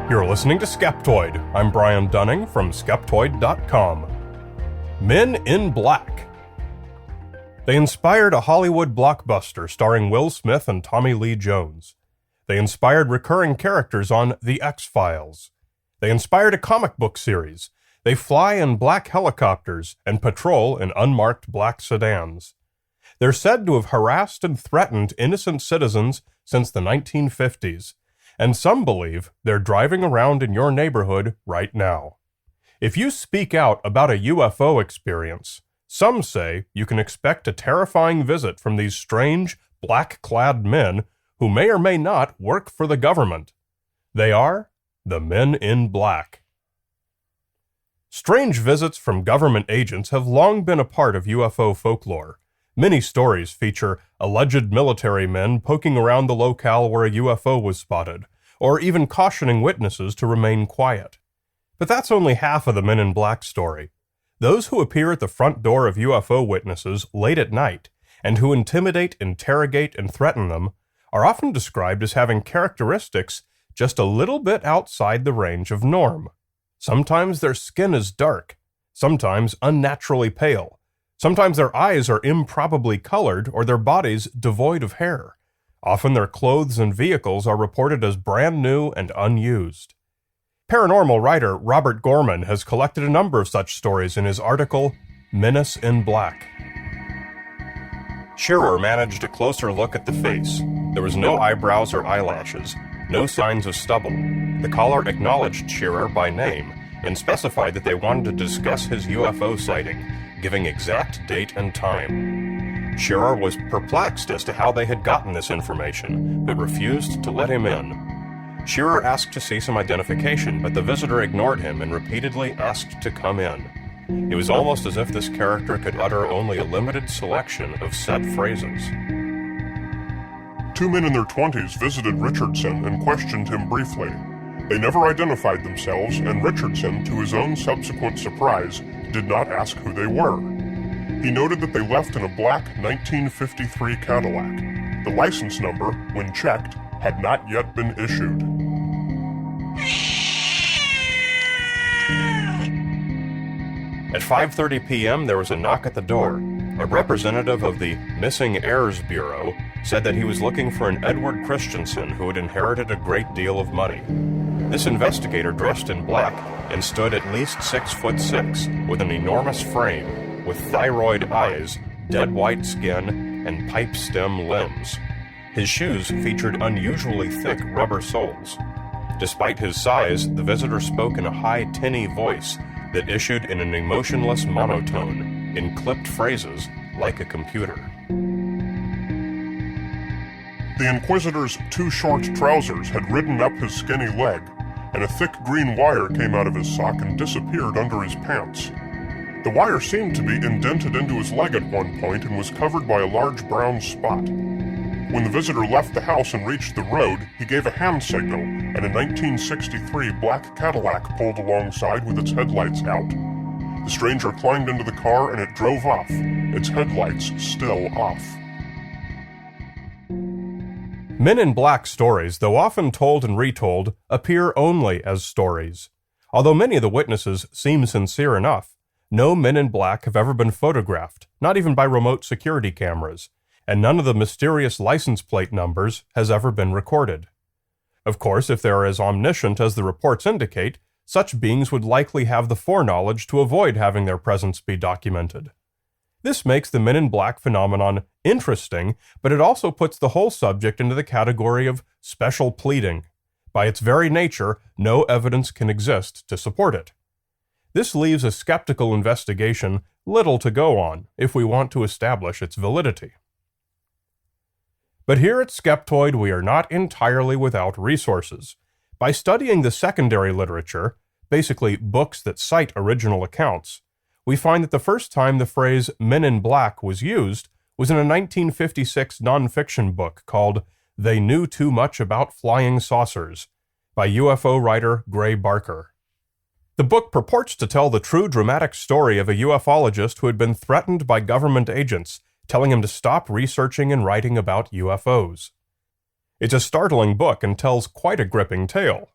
You're listening to Skeptoid. I'm Brian Dunning from Skeptoid.com. Men in Black. They inspired a Hollywood blockbuster starring Will Smith and Tommy Lee Jones. They inspired recurring characters on The X-Files. They inspired a comic book series. They fly in black helicopters and patrol in unmarked black sedans. They're said to have harassed and threatened innocent citizens since the 1950s. And some believe they're driving around in your neighborhood right now. If you speak out about a UFO experience, some say you can expect a terrifying visit from these strange, black-clad men who may or may not work for the government. They are the Men in Black. Strange visits from government agents have long been a part of UFO folklore. Many stories feature alleged military men poking around the locale where a UFO was spotted, or even cautioning witnesses to remain quiet. But that's only half of the Men in Black story. Those who appear at the front door of UFO witnesses late at night, and who intimidate, interrogate, and threaten them, are often described as having characteristics just a little bit outside the range of norm. Sometimes their skin is dark, sometimes unnaturally pale. Sometimes their eyes are improbably colored or their bodies devoid of hair. Often their clothes and vehicles are reported as brand new and unused. Paranormal writer Robert Gorman has collected a number of such stories in his article, Menace in Black. Shearer managed a closer look at the face. There was no eyebrows or eyelashes, no signs of stubble. The caller acknowledged Shearer by name and specified that they wanted to discuss his UFO sighting, giving exact date and time. Shearer was perplexed as to how they had gotten this information, but refused to let him in. Shearer asked to see some identification, but the visitor ignored him and repeatedly asked to come in. It was almost as if this character could utter only a limited selection of set phrases. Two men in their 20s visited Richardson and questioned him briefly. They never identified themselves, and Richardson, to his own subsequent surprise, did not ask who they were. He noted that they left in a black 1953 Cadillac. The license number, when checked, had not yet been issued. At 5:30 p.m., there was a knock at the door. A representative of the Missing Heirs Bureau said that he was looking for an Edward Christensen who had inherited a great deal of money. This investigator dressed in black and stood at least 6'6", with an enormous frame, with thyroid eyes, dead white skin, and pipe stem limbs. His shoes featured unusually thick rubber soles. Despite his size, the visitor spoke in a high, tinny voice that issued in an emotionless monotone, in clipped phrases like a computer. The Inquisitor's too short trousers had ridden up his skinny leg, and a thick green wire came out of his sock and disappeared under his pants. The wire seemed to be indented into his leg at one point and was covered by a large brown spot. When the visitor left the house and reached the road, he gave a hand signal, and a 1963 black Cadillac pulled alongside with its headlights out. The stranger climbed into the car and it drove off, its headlights still off. Men in Black stories, though often told and retold, appear only as stories. Although many of the witnesses seem sincere enough, no Men in Black have ever been photographed, not even by remote security cameras, and none of the mysterious license plate numbers has ever been recorded. Of course, if they are as omniscient as the reports indicate, such beings would likely have the foreknowledge to avoid having their presence be documented. This makes the Men in Black phenomenon interesting, but it also puts the whole subject into the category of special pleading. By its very nature, no evidence can exist to support it. This leaves a skeptical investigation little to go on if we want to establish its validity. But here at Skeptoid, we are not entirely without resources. By studying the secondary literature, basically books that cite original accounts, we find that the first time the phrase Men in Black was used was in a 1956 nonfiction book called They Knew Too Much About Flying Saucers by UFO writer Gray Barker. The book purports to tell the true dramatic story of a ufologist who had been threatened by government agents, telling him to stop researching and writing about UFOs. It's a startling book and tells quite a gripping tale.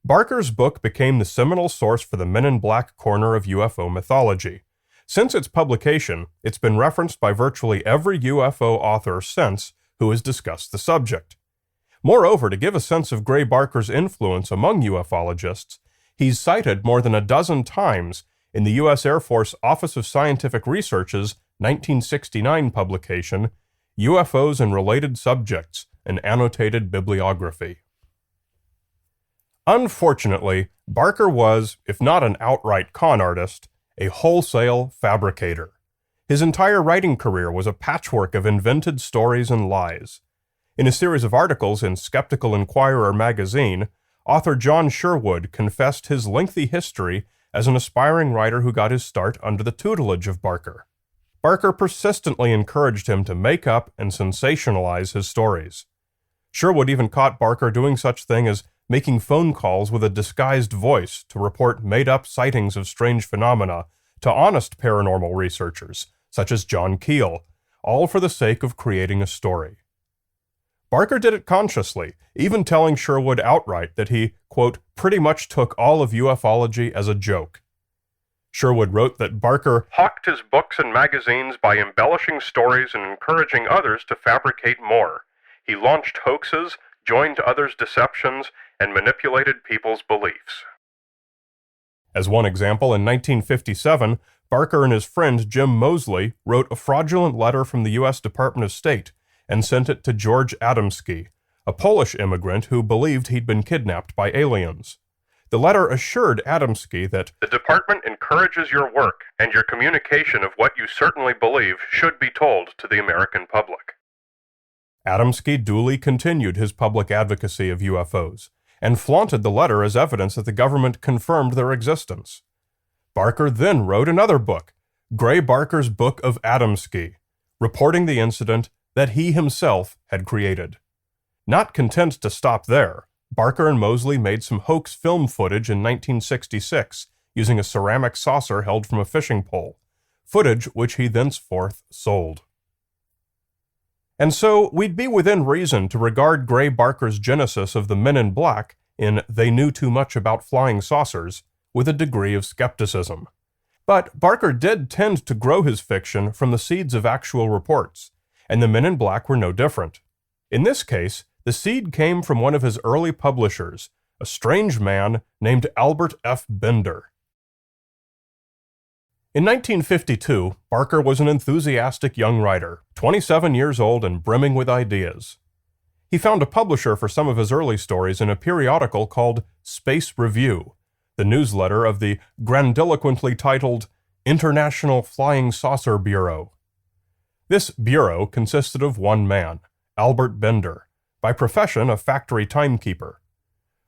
Barker's book became the seminal source for the Men in Black corner of UFO mythology. Since its publication, it's been referenced by virtually every UFO author since who has discussed the subject. Moreover, to give a sense of Gray Barker's influence among ufologists, he's cited more than a dozen times in the U.S. Air Force Office of Scientific Research's 1969 publication, UFOs and Related Subjects, an Annotated Bibliography. Unfortunately, Barker was, if not an outright con artist, a wholesale fabricator. His entire writing career was a patchwork of invented stories and lies. In a series of articles in Skeptical Inquirer magazine, author John Sherwood confessed his lengthy history as an aspiring writer who got his start under the tutelage of Barker. Barker persistently encouraged him to make up and sensationalize his stories. Sherwood even caught Barker doing such thing as making phone calls with a disguised voice to report made-up sightings of strange phenomena to honest paranormal researchers, such as John Keel, all for the sake of creating a story. Barker did it consciously, even telling Sherwood outright that he, quote, pretty much took all of ufology as a joke. Sherwood wrote that Barker hawked his books and magazines by embellishing stories and encouraging others to fabricate more. He launched hoaxes, joined others' deceptions, and manipulated people's beliefs. As one example, in 1957, Barker and his friend Jim Moseley wrote a fraudulent letter from the U.S. Department of State and sent it to George Adamski, a Polish immigrant who believed he'd been kidnapped by aliens. The letter assured Adamski that the department encourages your work, and your communication of what you certainly believe should be told to the American public. Adamski duly continued his public advocacy of UFOs, and flaunted the letter as evidence that the government confirmed their existence. Barker then wrote another book, Gray Barker's Book of Adamski, reporting the incident that he himself had created. Not content to stop there, Barker and Moseley made some hoax film footage in 1966 using a ceramic saucer held from a fishing pole, footage which he thenceforth sold. And so, we'd be within reason to regard Gray Barker's genesis of the Men in Black in They Knew Too Much About Flying Saucers with a degree of skepticism. But Barker did tend to grow his fiction from the seeds of actual reports, and the Men in Black were no different. In this case, the seed came from one of his early publishers, a strange man named Albert F. Bender. In 1952, Barker was an enthusiastic young writer, 27 years old and brimming with ideas. He found a publisher for some of his early stories in a periodical called Space Review, the newsletter of the grandiloquently titled International Flying Saucer Bureau. This bureau consisted of one man, Albert Bender, by profession a factory timekeeper.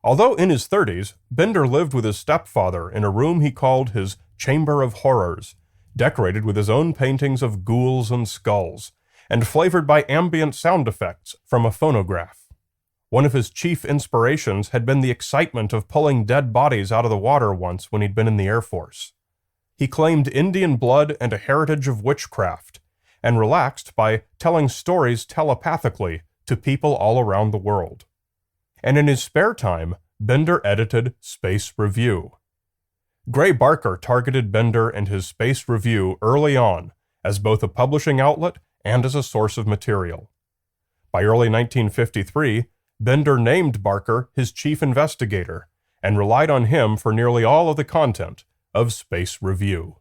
Although in his 30s, Bender lived with his stepfather in a room he called his Chamber of Horrors, decorated with his own paintings of ghouls and skulls, and flavored by ambient sound effects from a phonograph. One of his chief inspirations had been the excitement of pulling dead bodies out of the water once when he'd been in the Air Force. He claimed Indian blood and a heritage of witchcraft, and relaxed by telling stories telepathically to people all around the world. And in his spare time, Bender edited Space Review. Gray Barker targeted Bender and his Space Review early on as both a publishing outlet and as a source of material. By early 1953, Bender named Barker his chief investigator and relied on him for nearly all of the content of Space Review.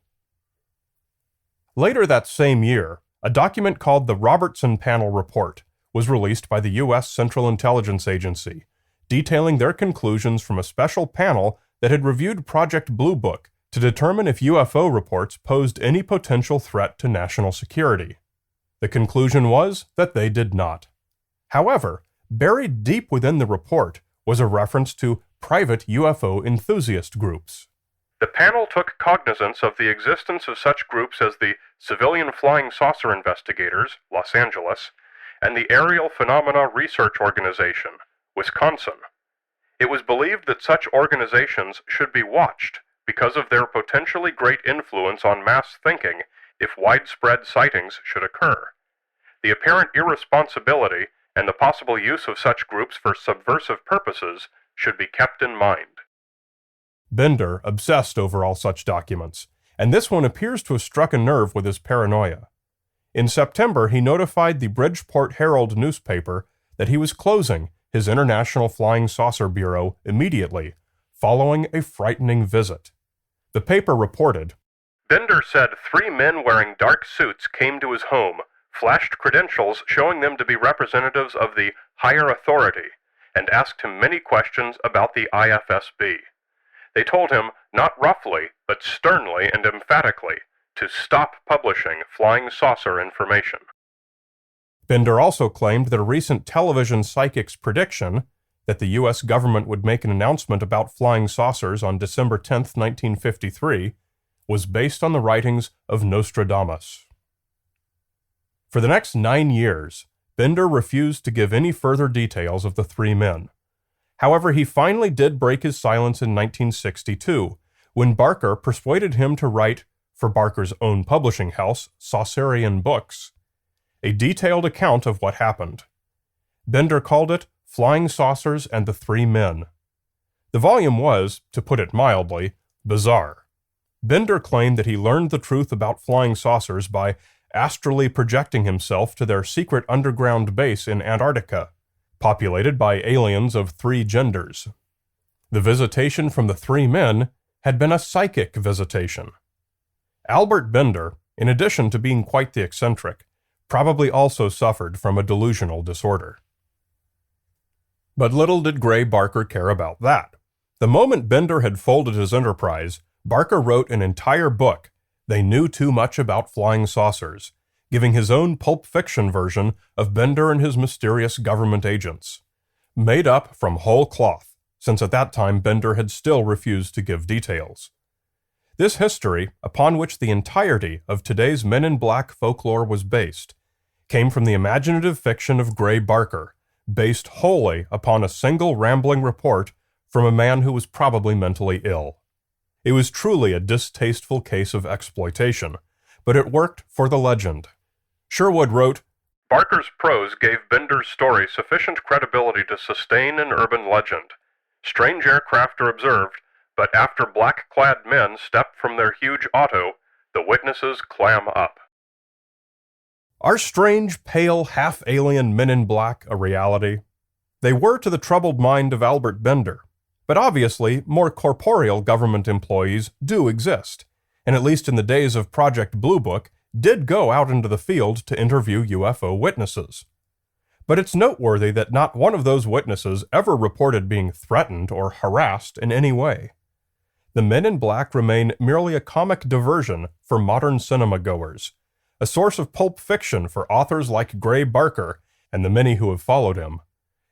Later that same year, a document called the Robertson Panel Report was released by the U.S. Central Intelligence Agency, detailing their conclusions from a special panel that had reviewed Project Blue Book to determine if UFO reports posed any potential threat to national security. The conclusion was that they did not. However, buried deep within the report was a reference to private UFO enthusiast groups. The panel took cognizance of the existence of such groups as the Civilian Flying Saucer Investigators, Los Angeles, and the Aerial Phenomena Research Organization, Wisconsin. It was believed that such organizations should be watched because of their potentially great influence on mass thinking if widespread sightings should occur. The apparent irresponsibility and the possible use of such groups for subversive purposes should be kept in mind. Bender obsessed over all such documents, and this one appears to have struck a nerve with his paranoia. In September, he notified the Bridgeport Herald newspaper that he was closing his International Flying Saucer Bureau immediately, following a frightening visit. The paper reported, Bender said 3 men wearing dark suits came to his home, flashed credentials showing them to be representatives of the higher authority, and asked him many questions about the IFSB. They told him, not roughly, but sternly and emphatically, to stop publishing flying saucer information. Bender also claimed that a recent television psychic's prediction that the U.S. government would make an announcement about flying saucers on December 10, 1953, was based on the writings of Nostradamus. For the next 9 years, Bender refused to give any further details of the 3 men. However, he finally did break his silence in 1962, when Barker persuaded him to write, for Barker's own publishing house, Saucerian Books, a detailed account of what happened. Bender called it Flying Saucers and the 3 Men. The volume was, to put it mildly, bizarre. Bender claimed that he learned the truth about flying saucers by astrally projecting himself to their secret underground base in Antarctica, populated by aliens of 3 genders. The visitation from the 3 men had been a psychic visitation. Albert Bender, in addition to being quite the eccentric, probably also suffered from a delusional disorder. But little did Gray Barker care about that. The moment Bender had folded his enterprise, Barker wrote an entire book, They Knew Too Much About Flying Saucers, giving his own pulp fiction version of Bender and his mysterious government agents, made up from whole cloth, since at that time Bender had still refused to give details. This history, upon which the entirety of today's Men in Black folklore was based, came from the imaginative fiction of Gray Barker, based wholly upon a single rambling report from a man who was probably mentally ill. It was truly a distasteful case of exploitation, but it worked for the legend. Sherwood wrote, Barker's prose gave Bender's story sufficient credibility to sustain an urban legend. Strange aircraft are observed, but after black-clad men step from their huge auto, the witnesses clam up. Are strange, pale, half-alien men in black a reality? They were to the troubled mind of Albert Bender, but obviously more corporeal government employees do exist, and at least in the days of Project Blue Book, did go out into the field to interview UFO witnesses. But it's noteworthy that not one of those witnesses ever reported being threatened or harassed in any way. The Men in Black remain merely a comic diversion for modern cinema goers, a source of pulp fiction for authors like Gray Barker and the many who have followed him,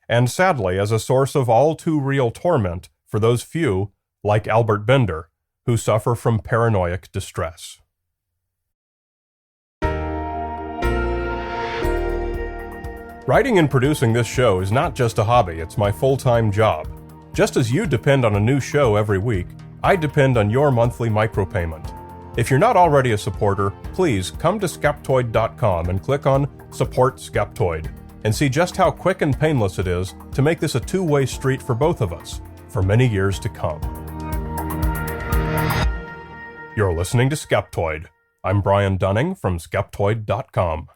and sadly as a source of all too real torment for those few, like Albert Bender, who suffer from paranoid distress. Writing and producing this show is not just a hobby, it's my full-time job. Just as you depend on a new show every week, I depend on your monthly micropayment. If you're not already a supporter, please come to Skeptoid.com and click on Support Skeptoid and see just how quick and painless it is to make this a two-way street for both of us for many years to come. You're listening to Skeptoid. I'm Brian Dunning from Skeptoid.com.